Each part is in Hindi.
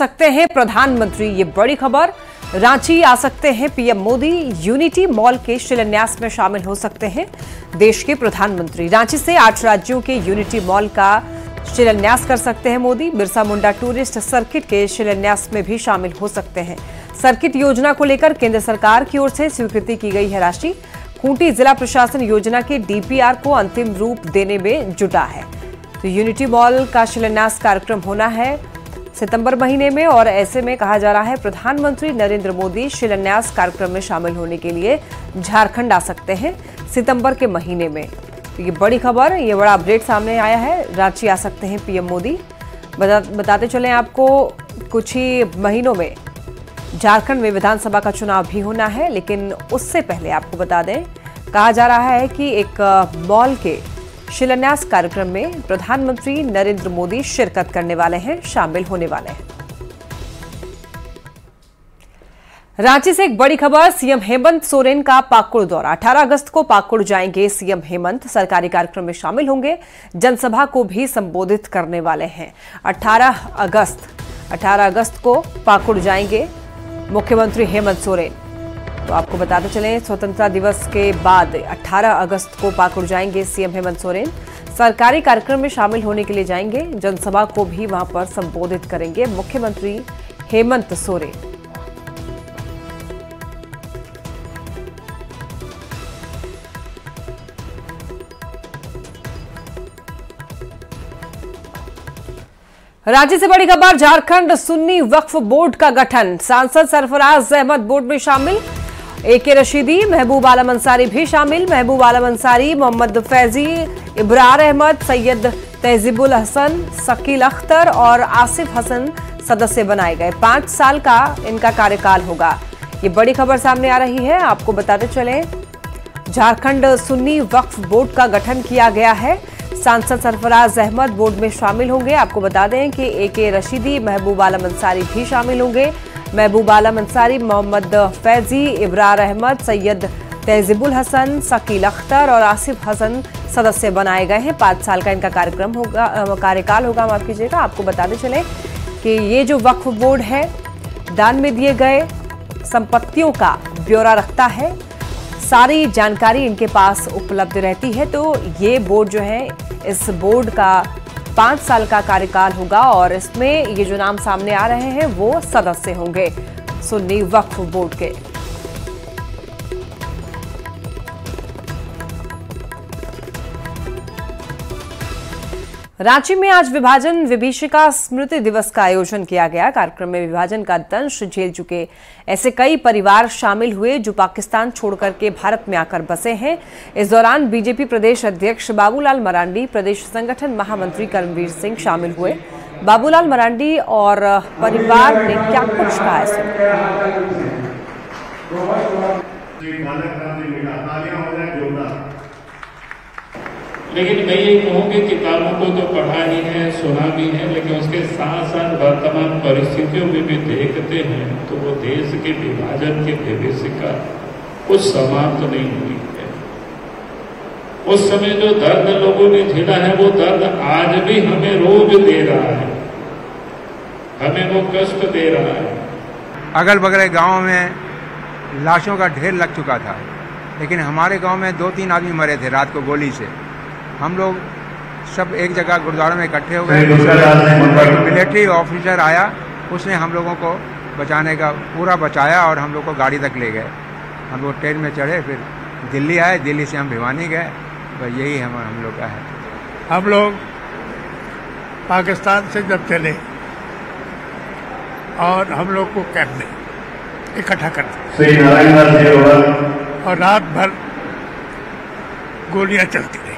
सकते हैं प्रधानमंत्री, ये बड़ी खबर। रांची आ सकते हैं पीएम मोदी, यूनिटी मॉल के शिलान्यास में शामिल हो सकते हैं देश के प्रधानमंत्री। रांची से 8 राज्यों के यूनिटी मॉल का शिलान्यास कर सकते हैं मोदी। बिरसा मुंडा टूरिस्ट सर्किट के शिलान्यास में भी शामिल हो सकते हैं। सर्किट योजना को लेकर केंद्र सरकार की ओर से स्वीकृति की गई है राशि। खूंटी जिला प्रशासन योजना के डीपीआर को अंतिम रूप देने में जुटा है। तो यूनिटी मॉल का शिलान्यास कार्यक्रम होना है सितंबर महीने में, और ऐसे में कहा जा रहा है प्रधानमंत्री नरेंद्र मोदी शिलान्यास कार्यक्रम में शामिल होने के लिए झारखंड आ सकते हैं सितंबर के महीने में। तो ये बड़ी खबर, ये बड़ा अपडेट सामने आया है। रांची आ सकते हैं पीएम मोदी। बताते चलें आपको, कुछ ही महीनों में झारखंड में विधानसभा का चुनाव भी होना है, लेकिन उससे पहले आपको बता दें, कहा जा रहा है कि एक मॉल के शिलान्यास कार्यक्रम में प्रधानमंत्री नरेंद्र मोदी शिरकत करने वाले हैं, शामिल होने वाले हैं। रांची से एक बड़ी खबर, सीएम हेमंत सोरेन का पाकुड़ दौरा। 18 अगस्त को पाकुड़ जाएंगे सीएम हेमंत, सरकारी कार्यक्रम में शामिल होंगे, जनसभा को भी संबोधित करने वाले हैं। 18 अगस्त को पाकुड़ जाएंगे मुख्यमंत्री हेमंत सोरेन। तो आपको बताते चलें, स्वतंत्रता दिवस के बाद 18 अगस्त को पाकुड़ जाएंगे सीएम हेमंत सोरेन। सरकारी कार्यक्रम में शामिल होने के लिए जाएंगे, जनसभा को भी वहां पर संबोधित करेंगे मुख्यमंत्री हेमंत सोरेन। राज्य से बड़ी खबर, झारखंड सुन्नी वक्फ बोर्ड का गठन। सांसद सरफराज अहमद बोर्ड में शामिल, एके रशीदी, महबूब आलम अंसारी भी शामिल। महबूब आलम अंसारी, मोहम्मद फैजी, इब्रार अहमद, सैयद तहजीबुल हसन, शकील अख्तर और आसिफ हसन सदस्य बनाए गए। 5 साल का इनका कार्यकाल होगा। ये बड़ी खबर सामने आ रही है। आपको बताते चलें, झारखंड सुन्नी वक्फ बोर्ड का गठन किया गया है। सांसद सरफराज अहमद बोर्ड में शामिल होंगे। आपको बता दें कि एके रशीदी, महबूब आलम अंसारी भी शामिल होंगे। महबूब आलम अंसारी, मोहम्मद फैजी, इब्रार अहमद, सैयद तहजीबुल हसन, शकील अख्तर और आसिफ हसन सदस्य बनाए गए हैं। 5 साल का इनका कार्यकाल होगा, माफ कीजिएगा। आपको बताते चलें कि ये जो वक्फ बोर्ड है, दान में दिए गए संपत्तियों का ब्यौरा रखता है, सारी जानकारी इनके पास उपलब्ध रहती है। तो ये बोर्ड जो है, इस बोर्ड का 5 साल का कार्यकाल होगा, और इसमें ये जो नाम सामने आ रहे हैं वो सदस्य होंगे सुन्नी वक्फ बोर्ड के। रांची में आज विभाजन विभीषिका स्मृति दिवस का आयोजन किया गया। कार्यक्रम में विभाजन का दंश झेल चुके ऐसे कई परिवार शामिल हुए जो पाकिस्तान छोड़कर के भारत में आकर बसे हैं। इस दौरान बीजेपी प्रदेश अध्यक्ष बाबूलाल मरांडी, प्रदेश संगठन महामंत्री कर्मवीर सिंह शामिल हुए। बाबूलाल मरांडी और परिवार ने क्या कुछ कहा है, लेकिन मैं ये कहूँगी, किताबों को तो पढ़ा ही है, सुना भी है, लेकिन उसके साथ साथ वर्तमान परिस्थितियों में भी देखते हैं तो वो देश के विभाजन के विभीषिका कुछ समाप्त नहीं हुई है। उस समय जो दर्द लोगों ने झेला है, वो दर्द आज भी हमें रोज दे रहा है, हमें वो कष्ट दे रहा है। अगल बगल गाँव में लाशों का ढेर लग चुका था, लेकिन हमारे गाँव में 2-3 आदमी मरे थे रात को गोली से। हम लोग सब एक जगह गुरुद्वारा में इकट्ठे हो गए। मिलिट्री ऑफिसर आया, उसने हम लोगों को बचाने का पूरा बचाया और हम लोग को गाड़ी तक ले गए। हम लोग ट्रेन में चढ़े, फिर दिल्ली आए, दिल्ली से हम भिवानी गए। बस यही हम लोग का है। हम लोग पाकिस्तान से जब चले और हम लोग को कैंप में इकट्ठा कर दिया और रात भर गोलियां चलती रही।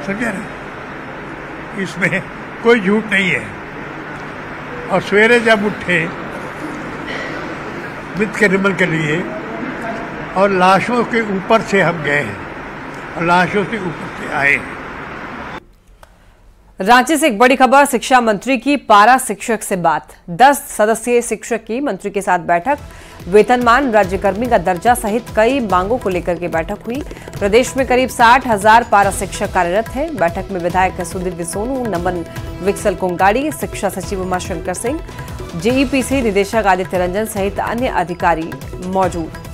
समझे ना, इसमें कोई झूठ नहीं है। और सवेरे जब उठे विद के रिमल के लिए, और लाशों के ऊपर से हम गए हैं और लाशों से ऊपर से आए हैं। रांची से एक बड़ी खबर, शिक्षा मंत्री की पारा शिक्षक से बात। 10 सदस्यीय शिक्षक की मंत्री के साथ बैठक। वेतनमान, राज्यकर्मी का दर्जा सहित कई मांगों को लेकर के बैठक हुई। प्रदेश में करीब 60,000 पारा शिक्षक कार्यरत हैं। बैठक में विधायक सुदीप सोनू, नमन विक्सल कोंगाड़ी, शिक्षा सचिव उमाशंकर सिंह, जेईपीसी निदेशक आदित्य रंजन सहित अन्य अधिकारी मौजूद।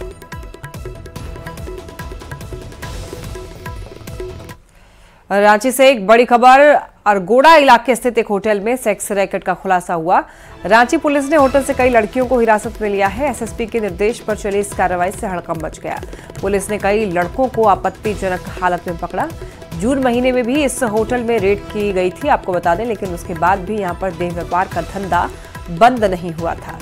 रांची से एक बड़ी खबर, अरगोड़ा इलाके स्थित एक होटल में सेक्स रैकेट का खुलासा हुआ। रांची पुलिस ने होटल से कई लड़कियों को हिरासत में लिया है। एसएसपी के निर्देश पर चली इस कार्रवाई से हड़कंप मच गया। पुलिस ने कई लड़कों को आपत्तिजनक हालत में पकड़ा। जून महीने में भी इस होटल में रेड की गई थी, आपको बता दें, लेकिन उसके बाद भी यहां पर देह व्यापार का धंधा बंद नहीं हुआ था।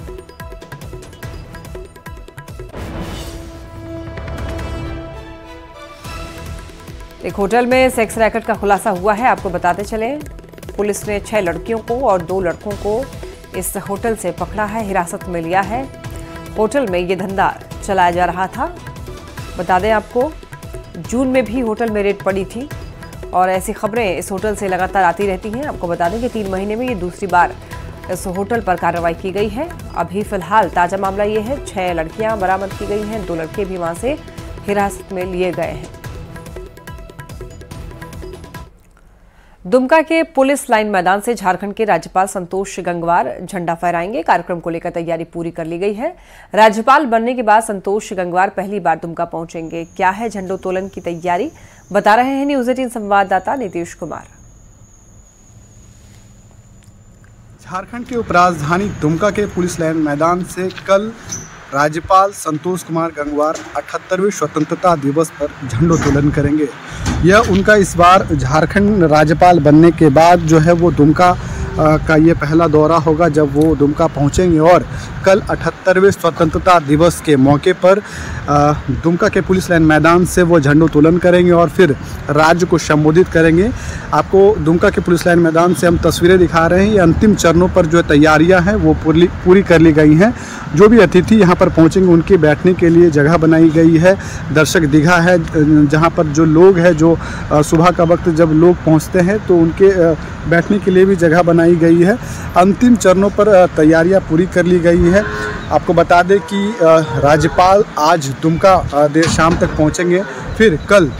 एक होटल में सेक्स रैकेट का खुलासा हुआ है, आपको बताते चले। पुलिस ने 6 लड़कियों को और 2 लड़कों को इस होटल से पकड़ा है, हिरासत में लिया है। होटल में ये धंधा चलाया जा रहा था। बता दें आपको, जून में भी होटल में रेड पड़ी थी और ऐसी खबरें इस होटल से लगातार आती रहती हैं। आपको बता दें कि 3 महीने में ये दूसरी बार इस होटल पर कार्रवाई की गई है। अभी फिलहाल ताजा मामला ये है, 6 लड़कियां बरामद की गई हैं, 2 लड़के भी वहां से हिरासत में लिए गए हैं। दुमका के पुलिस लाइन मैदान से झारखंड के राज्यपाल संतोष गंगवार झंडा फहराएंगे। कार्यक्रम को लेकर तैयारी पूरी कर ली गई है। राज्यपाल बनने के बाद संतोष गंगवार पहली बार दुमका पहुंचेंगे। क्या है झंडोत्तोलन की तैयारी, बता रहे हैं न्यूज 18 संवाददाता नीतीश कुमार। झारखंड के उपराजधानी दुमका के पुलिस लाइन मैदान से कल राज्यपाल संतोष कुमार गंगवार 78वें स्वतंत्रता दिवस पर झंडोत्तोलन करेंगे। यह उनका इस बार झारखंड राज्यपाल बनने के बाद जो है वो दुमका का ये पहला दौरा होगा, जब वो दुमका पहुंचेंगे और कल 78वें स्वतंत्रता दिवस के मौके पर दुमका के पुलिस लाइन मैदान से वो झंडोत्तोलन करेंगे और फिर राज्य को संबोधित करेंगे। आपको दुमका के पुलिस लाइन मैदान से हम तस्वीरें दिखा रहे हैं। ये अंतिम चरणों पर जो तैयारियां हैं वो पूरी कर ली गई हैं। जो भी अतिथि यहाँ पर पहुँचेंगे उनके बैठने के लिए जगह बनाई गई है। दर्शक दीघा है, जहाँ पर जो लोग हैं, जो सुबह का वक्त जब लोग पहुँचते हैं तो उनके बैठने के लिए भी जगह बनाई गई है। अंतिम चरणों पर तैयारियां पूरी कर ली गई है। आपको बता दें कि राज्यपाल आज दुमका देर शाम तक पहुंचेंगे, फिर कल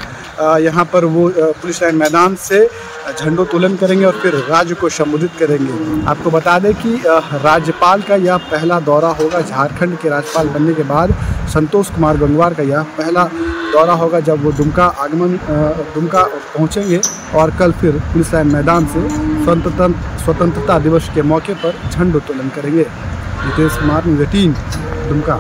यहाँ पर वो पुलिस लाइन मैदान से झंडोत्तोलन करेंगे और फिर राज्य को संबोधित करेंगे। आपको बता दें कि राज्यपाल का यह पहला दौरा होगा। झारखंड के राज्यपाल बनने के बाद संतोष कुमार गंगवार का यह पहला दौरा होगा, जब वो दुमका पहुंचेंगे और कल फिर पुलिस लाइन मैदान से स्वतंत्रता दिवस के मौके पर झंडोत्तोलन करेंगे। नीतीश कुमार, न्यूज़ 18 दुमका।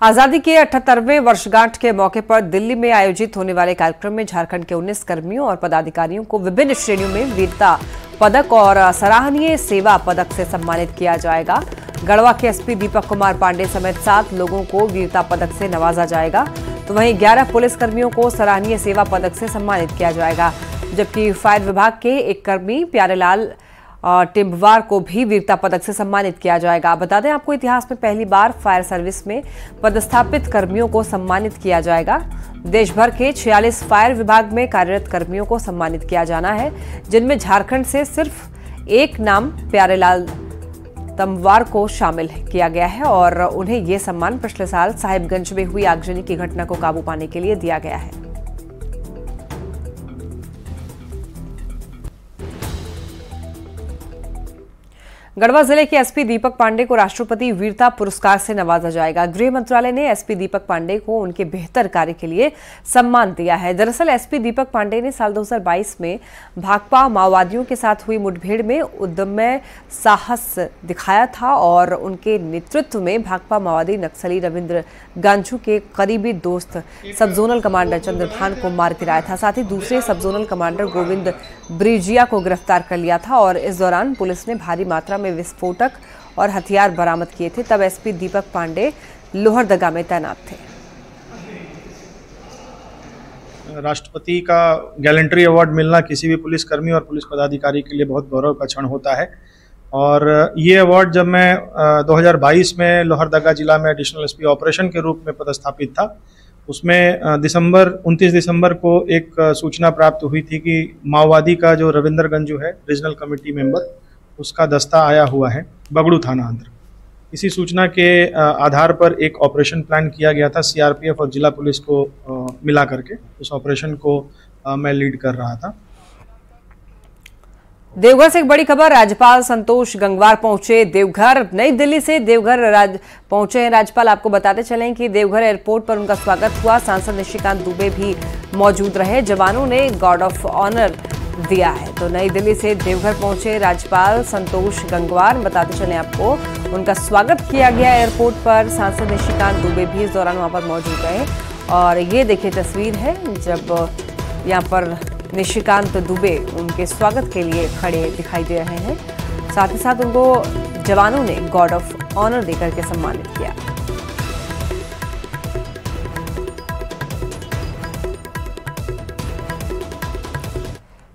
आजादी के 78वें वर्षगांठ के मौके पर दिल्ली में आयोजित होने वाले कार्यक्रम में झारखंड के 19 कर्मियों और पदाधिकारियों को विभिन्न श्रेणियों में वीरता पदक और सराहनीय सेवा पदक से सम्मानित किया जाएगा। गढ़वा के एसपी दीपक कुमार पांडे समेत 7 लोगों को वीरता पदक से नवाजा जाएगा, तो वहीं 11 पुलिसकर्मियों को सराहनीय सेवा पदक से सम्मानित किया जाएगा, जबकि फायर विभाग के एक कर्मी प्यारेलाल टिम्बवार को भी वीरता पदक से सम्मानित किया जाएगा। बता दें आपको, इतिहास में पहली बार फायर सर्विस में पदस्थापित कर्मियों को सम्मानित किया जाएगा। देश भर के 46 फायर विभाग में कार्यरत कर्मियों को सम्मानित किया जाना है, जिनमें झारखंड से सिर्फ एक नाम प्यारेलाल तमवार को शामिल किया गया है और उन्हें यह सम्मान पिछले साल साहिबगंज में हुई आगजनी की घटना को काबू पाने के लिए दिया गया है। गढ़वा जिले के एसपी दीपक पांडे को राष्ट्रपति वीरता पुरस्कार से नवाजा जाएगा। गृह मंत्रालय ने एसपी दीपक पांडे को उनके बेहतर कार्य के लिए सम्मान दिया है। दरअसल एसपी दीपक पांडे ने साल 2022 में भाकपा माओवादियों के साथ हुई मुठभेड़ में उद्दम्य साहस दिखाया था और उनके नेतृत्व में भाकपा माओवादी नक्सली रविंद्र गांजू के करीबी दोस्त सब जोनल कमांडर चंद्रभान को मार गिराया था। साथ ही दूसरे सब जोनल कमांडर गोविंद ब्रिजिया को गिरफ्तार कर लिया था और इस दौरान पुलिस ने भारी मात्रा में विस्फोटक और हथियार बरामद किए थे। तब एसपी दीपक पांडे लोहरदगा में तैनात थे। राष्ट्रपति का गैलेंट्री अवार्ड मिलना किसी भी पुलिसकर्मी और पुलिस पदाधिकारी के लिए बहुत गौरव का क्षण होता है और ये अवार्ड जब मैं 2022 में लोहरदगा जिला में एडिशनल एसपी ऑपरेशन के रूप में पदस्थापित था, उसमें 29 दिसंबर को एक सूचना प्राप्त हुई थी कि माओवादी का जो रविंदर गंजू है रीजनल कमेटी मेंबर, उसका दस्ता आया हुआ है बगड़ू थाना अंदर। इसी सूचना के आधार पर एक ऑपरेशन प्लान किया गया था सीआरपीएफ और जिला पुलिस को मिला करके। उस ऑपरेशन को मैं लीड कर रहा था। देवघर से एक बड़ी खबर, राज्यपाल संतोष गंगवार पहुंचे देवघर। नई दिल्ली से देवघर पहुंचे हैं राज्यपाल। आपको बताते चलें कि देवघर एयरपोर्ट पर उनका स्वागत हुआ। सांसद निशिकांत दुबे भी मौजूद रहे। जवानों ने गार्ड ऑफ ऑनर दिया है। तो नई दिल्ली से देवघर पहुंचे राज्यपाल संतोष गंगवार। बताते चलें आपको, उनका स्वागत किया गया एयरपोर्ट पर। सांसद निशिकांत दुबे भी इस दौरान वहां पर मौजूद रहे। और ये देखिए तस्वीर है जब यहाँ पर निशिकांत दुबे उनके स्वागत के लिए खड़े दिखाई दे रहे हैं। साथ ही साथ उनको जवानों ने गार्ड ऑफ ऑनर देकर के सम्मानित किया।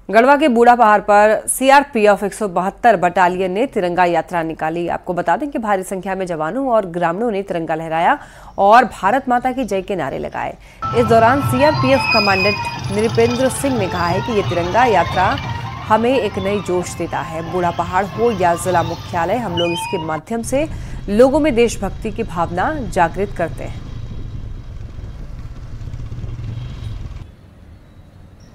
गढ़वा के बूढ़ा पहाड़ पर सीआरपीएफ 172 बटालियन ने तिरंगा यात्रा निकाली। आपको बता दें कि भारी संख्या में जवानों और ग्रामीणों ने तिरंगा लहराया और भारत माता की जय के नारे लगाए। इस दौरान सीआरपीएफ कमांडेंट नृपेंद्र सिंह ने कहा है कि ये तिरंगा यात्रा हमें एक नई जोश देता है। बूढ़ा पहाड़ हो या जिला मुख्यालय, हम लोग इसके माध्यम से लोगों में देशभक्ति की भावना जागृत करते हैं।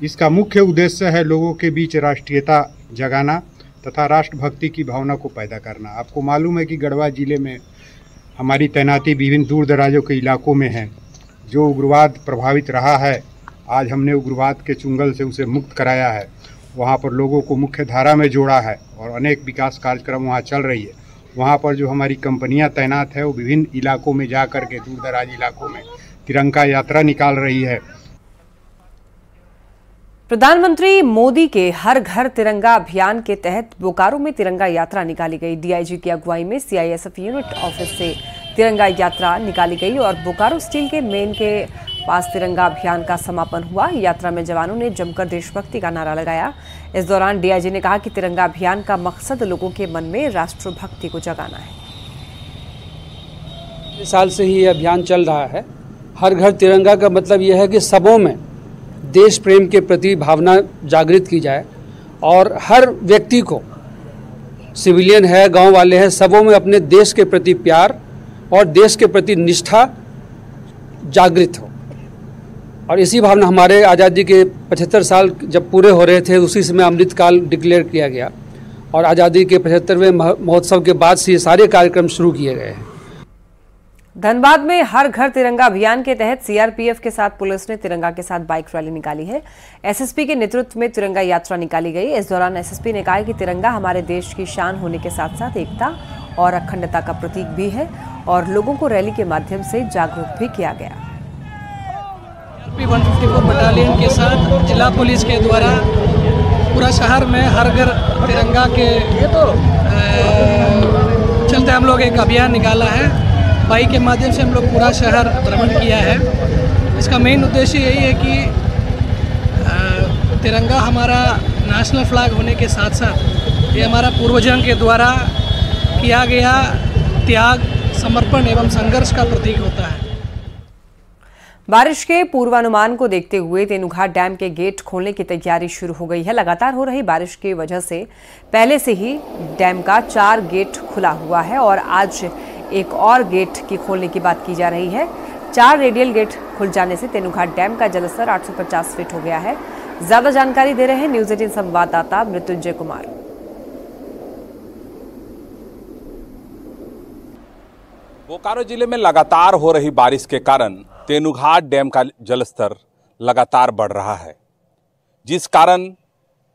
इसका मुख्य उद्देश्य है लोगों के बीच राष्ट्रीयता जगाना तथा राष्ट्रभक्ति की भावना को पैदा करना। आपको मालूम है कि गढ़वा जिले में हमारी तैनाती विभिन्न दूर दराजों के इलाकों में है। जो उग्रवाद प्रभावित रहा है, आज हमने उग्रवाद के चुंगल से उसे मुक्त कराया है। वहाँ पर लोगों को मुख्य धारा में जोड़ा है और अनेक विकास कार्यक्रम वहाँ चल रही है। वहाँ पर जो हमारी कंपनियाँ तैनात है वो विभिन्न इलाकों में जा कर के दूर दराज इलाकों में तिरंगा यात्रा निकाल रही है। प्रधानमंत्री मोदी के हर घर तिरंगा अभियान के तहत बोकारो में तिरंगा यात्रा निकाली गई। डीआईजी की अगुवाई में सीआईएसएफ यूनिट ऑफिस से तिरंगा यात्रा निकाली गई और बोकारो स्टील के मेन के पास तिरंगा अभियान का समापन हुआ। यात्रा में जवानों ने जमकर देशभक्ति का नारा लगाया। इस दौरान डीआईजी ने कहा कि तिरंगा अभियान का मकसद लोगों के मन में राष्ट्रभक्ति को जगाना है। इस साल से ही ये अभियान चल रहा है। हर घर तिरंगा का मतलब यह है कि सबों में देश प्रेम के प्रति भावना जागृत की जाए और हर व्यक्ति को, सिविलियन है, गांव वाले हैं, सबों में अपने देश के प्रति प्यार और देश के प्रति निष्ठा जागृत हो। और इसी भावना हमारे आज़ादी के 75 साल जब पूरे हो रहे थे, उसी समय अमृतकाल डिक्लेयर किया गया और आज़ादी के 75वें महोत्सव के बाद से ये सारे कार्यक्रम शुरू किए गए हैं। धनबाद में हर घर तिरंगा अभियान के तहत सीआरपीएफ के साथ पुलिस ने तिरंगा के साथ बाइक रैली निकाली है। एसएसपी के नेतृत्व में तिरंगा यात्रा निकाली गई। इस दौरान एसएसपी ने कहा कि तिरंगा हमारे देश की शान होने के साथ साथ एकता और अखंडता का प्रतीक भी है और लोगों को रैली के माध्यम से जागरूक भी किया गया। 154 बटालियन के साथ जिला पुलिस के द्वारा पूरा शहर में हर घर तिरंगा के चलते हम लोग एक अभियान निकाला है। बाइक के माध्यम से हम लोग पूरा शहर भ्रमण किया है। इसका मेन उद्देश्य यही है कि तिरंगा हमारा नेशनल फ्लैग होने के साथ साथ ये हमारा पूर्वजों के द्वारा किया गया त्याग, समर्पण एवं संघर्ष का प्रतीक होता है। बारिश के पूर्वानुमान को देखते हुए तेनुघाट डैम के गेट खोलने की तैयारी शुरू हो गई है। लगातार हो रही बारिश की वजह से पहले से ही डैम का 4 गेट खुला हुआ है और आज एक और गेट की खोलने की बात की जा रही है। 4 रेडियल गेट खुल जाने से तेनुघाट डैम का जलस्तर 850 फीट हो गया है। ज्यादा जानकारी दे रहे हैं न्यूज 18 संवाददाता मृत्युंजय कुमार। बोकारो जिले में लगातार हो रही बारिश के कारण तेनुघाट डैम का जलस्तर लगातार बढ़ रहा है, जिस कारण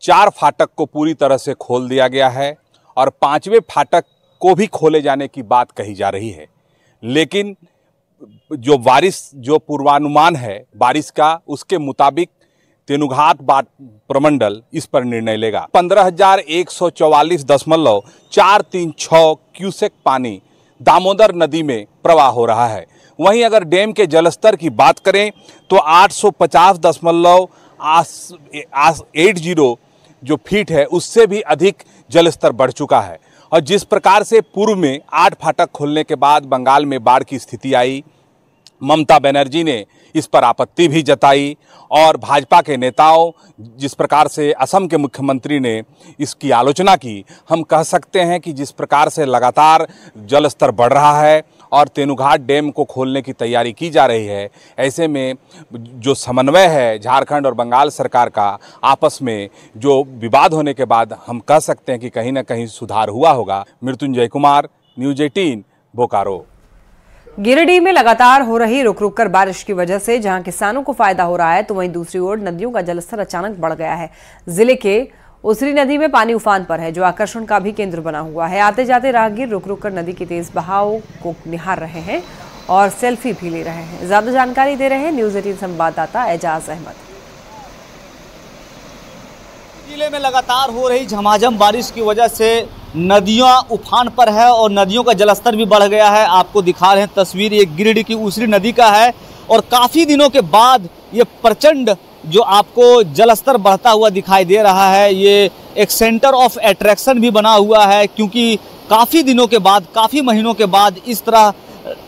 4 फाटक को पूरी तरह से खोल दिया गया है और 5वें फाटक को भी खोले जाने की बात कही जा रही है। लेकिन जो पूर्वानुमान है बारिश का, उसके मुताबिक तेनुघाट प्रमंडल इस पर निर्णय लेगा। 15,144.436 क्यूसेक पानी दामोदर नदी में प्रवाह हो रहा है। वहीं अगर डैम के जलस्तर की बात करें तो 850.80 जो फीट है उससे भी अधिक जलस्तर बढ़ चुका है। और जिस प्रकार से पूर्व में 8 फाटक खोलने के बाद बंगाल में बाढ़ की स्थिति आई, ममता बनर्जी ने इस पर आपत्ति भी जताई और भाजपा के नेताओं जिस प्रकार से असम के मुख्यमंत्री ने इसकी आलोचना की, हम कह सकते हैं कि जिस प्रकार से लगातार जल स्तर बढ़ रहा है और तेनुघाट डैम को खोलने की तैयारी की जा रही है, ऐसे में जो समन्वय है झारखंड और बंगाल सरकार का आपस में, जो विवाद होने के बाद हम कह सकते हैं कि कहीं ना कहीं सुधार हुआ होगा। मृत्युंजय कुमार, न्यूज़ 18, बोकारो। गिरिडीह में लगातार हो रही रुक रुक कर बारिश की वजह से जहां किसानों को फायदा हो रहा है, तो वहीं दूसरी ओर नदियों का जलस्तर अचानक बढ़ गया है। जिले के उसरी नदी में पानी उफान पर है, जो आकर्षण का भी केंद्र बना हुआ है। आते जाते राहगीर रुक रुक कर नदी के तेज बहाव को निहार रहे हैं और सेल्फी भी ले रहे हैं। ज्यादा जानकारी दे रहे हैं न्यूज़ 18 संवाददाता एजाज अहमद। जिले में लगातार हो रही झमाझम बारिश की वजह से नदियां उफान पर है और नदियों का जलस्तर भी बढ़ गया है। आपको दिखा रहे हैं तस्वीर, ये गिरिडीह की उसरी नदी का है और काफ़ी दिनों के बाद ये प्रचंड जो आपको जलस्तर बढ़ता हुआ दिखाई दे रहा है, ये एक सेंटर ऑफ अट्रैक्शन भी बना हुआ है, क्योंकि काफ़ी दिनों के बाद, काफ़ी महीनों के बाद इस तरह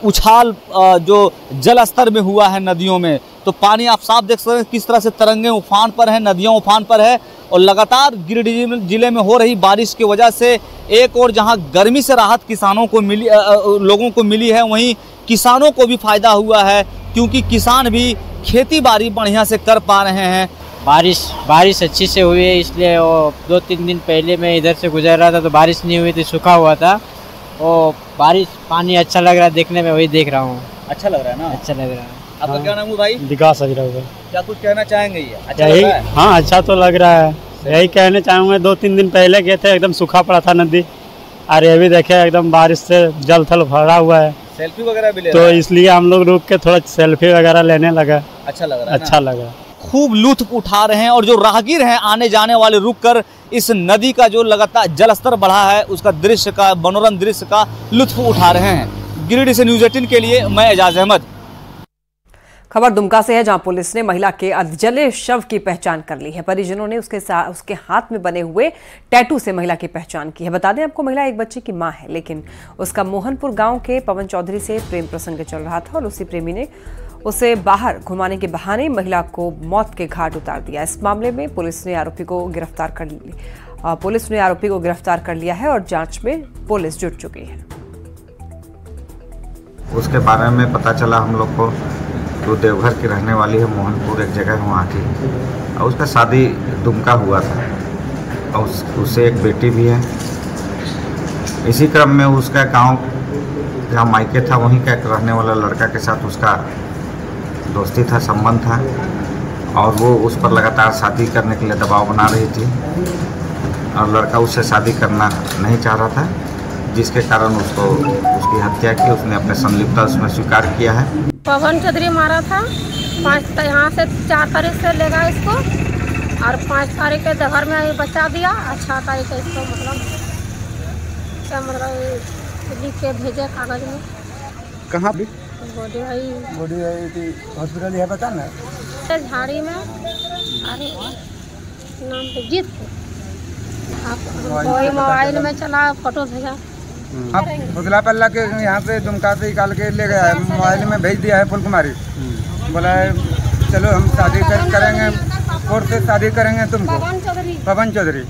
उछाल जो जल स्तर में हुआ है नदियों में, तो पानी आप साफ देख सकते हैं किस तरह से तरंगें उफान पर हैं, नदियां उफान पर है। और लगातार गिरिडीह जिले में हो रही बारिश की वजह से एक और जहां गर्मी से राहत किसानों को मिली, लोगों को मिली है, वहीं किसानों को भी फायदा हुआ है, क्योंकि किसान भी खेती बाड़ी बढ़िया से कर पा रहे हैं। बारिश अच्छी से हुई है, इसलिए वो 2-3 दिन पहले मैं इधर से गुजर रहा था तो बारिश नहीं हुई थी, सूखा हुआ था। और बारिश पानी अच्छा लग रहा है देखने में, वही देख रहा हूँ। अच्छा लग रहा है ना? अच्छा लग रहा है। आपका क्या नाम है भाई? विकास अजराव। क्या कुछ कहना चाहेंगे? ये अच्छा लग रहा है? हाँ, अच्छा तो लग रहा है। यही कहना चाहूँगा, 2-3 दिन पहले गए थे, एकदम सूखा पड़ा था नदी, और ये भी देखे एकदम बारिश से जल थल भरा हुआ है। सेल्फी वगैरह भी ले तो इसलिए हम लोग रुक के थोड़ा सेल्फी वगैरह लेने लगा। अच्छा लग रहा है? अच्छा लगा। खूब लुत्फ उठा रहे हैं और जो राहगीर हैं आने जाने वाले रुककर इस नदी का जो लगातार जलस्तर बढ़ा है उसका दृश्य का, मनोरम दृश्य का लुत्फ उठा रहे हैं। गिरिडीह से न्यूज़ 18 के लिए मैं एजाज अहमद। खबर दुमका से है, जहां पुलिस ने महिला के अधजले शव की पहचान कर ली है। परिजनों ने उसके हाथ में बने हुए टैटू से महिला की पहचान की है। बता दें आपको, महिला एक बच्चे की मां है, लेकिन उसका मोहनपुर गांव के पवन चौधरी से प्रेम प्रसंग चल रहा था और उसी प्रेमी ने उसे बाहर घुमाने के बहाने महिला को मौत के घाट उतार दिया। इस मामले में पुलिस ने आरोपी को गिरफ्तार कर लिया है और जांच में पुलिस जुट चुकी है। उसके बारे में पता चला हम लोग को, तो देवघर की रहने वाली है, मोहनपुर एक जगह है वहाँ की, और उसका शादी दुमका हुआ था और उससे एक बेटी भी है। इसी क्रम में उसका गांव जहाँ मायके था वहीं का एक रहने वाला लड़का के साथ उसका दोस्ती था, संबंध था, और वो उस पर लगातार शादी करने के लिए दबाव बना रही थी और लड़का उससे शादी करना नहीं चाह रहा था, जिसके कारण उसकी हत्या की। उसने अपने संलिप्तता उसमें स्वीकार किया है। पवन चौधरी मारा था, 5 यहाँ से 4 तारीख से लेगा इसको और 5 तारीख के दोपहर में बचा दिया। 6 तारीख को इसको मतलब लिख के भेजे कागज में। कहाँ भी बॉडी हॉस्पिटल है, पता ना? झाड़ी में। अरे नाम तो जीत कोई मोबाइल में चला, फोटो भेजा। अब फुदला पल्ला के यहाँ से दुमका से निकाल के ले गया है, मोबाइल में भेज दिया है फुल कुमारी। बोला है चलो हम शादी करेंगे, कोर्ट से शादी करेंगे तुमको। पवन चौधरी।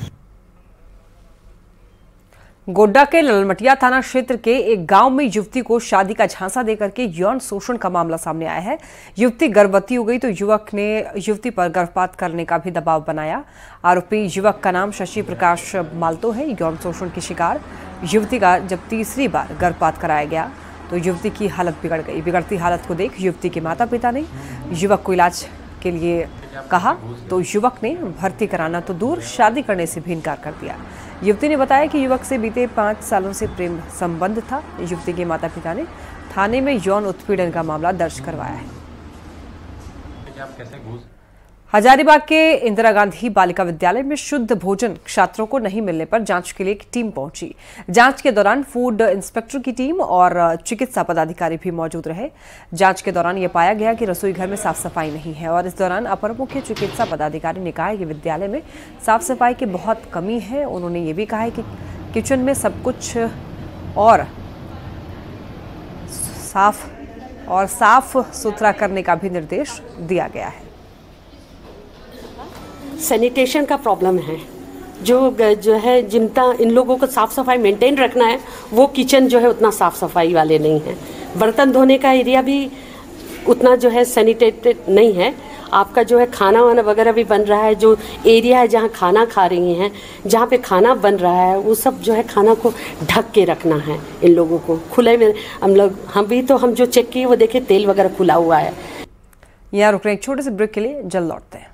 गोड्डा के ललमटिया थाना क्षेत्र के एक गांव में युवती को शादी का झांसा देकर के यौन शोषण का मामला सामने आया है। युवती गर्भवती हो गई तो युवक ने युवती पर गर्भपात करने का भी दबाव बनाया। आरोपी युवक का नाम शशि प्रकाश मालतो है। यौन शोषण की शिकार युवती का जब तीसरी बार गर्भपात कराया गया तो युवती की हालत बिगड़ गई। बिगड़ती हालत को देख युवती के माता पिता ने युवक को इलाज के लिए कहा तो युवक ने भर्ती कराना तो दूर, शादी करने से भी इनकार कर दिया। युवती ने बताया कि युवक से बीते 5 सालों से प्रेम संबंध था। युवती के माता पिता ने थाने में यौन उत्पीड़न का मामला दर्ज करवाया है। हजारीबाग के इंदिरा गांधी बालिका विद्यालय में शुद्ध भोजन छात्रों को नहीं मिलने पर जांच के लिए एक टीम पहुंची। जांच के दौरान फूड इंस्पेक्टर की टीम और चिकित्सा पदाधिकारी भी मौजूद रहे। जांच के दौरान यह पाया गया कि रसोई घर में साफ सफाई नहीं है और इस दौरान अपर मुख्य चिकित्सा पदाधिकारी ने कहा कि विद्यालय में साफ सफाई की बहुत कमी है। उन्होंने ये भी कहा है कि किचन में सब कुछ और साफ और साफ सुथरा करने का भी निर्देश दिया गया है। सैनिटेशन का प्रॉब्लम है, जो है जितना इन लोगों को साफ सफाई मेंटेन रखना है, वो किचन जो है उतना साफ सफाई वाले नहीं है। बर्तन धोने का एरिया भी उतना जो है सैनिटेटेड नहीं है। आपका जो है खाना वाना वगैरह भी बन रहा है, जो एरिया है जहाँ खाना खा रही हैं, जहाँ पे खाना बन रहा है, वो सब जो है खाना को ढक के रखना है इन लोगों को। खुले में हम जो चेक किए वो देखे तेल वगैरह खुला हुआ है। यहाँ रुक रहे एक छोटे से ब्रेक के लिए, जल्द लौटते हैं।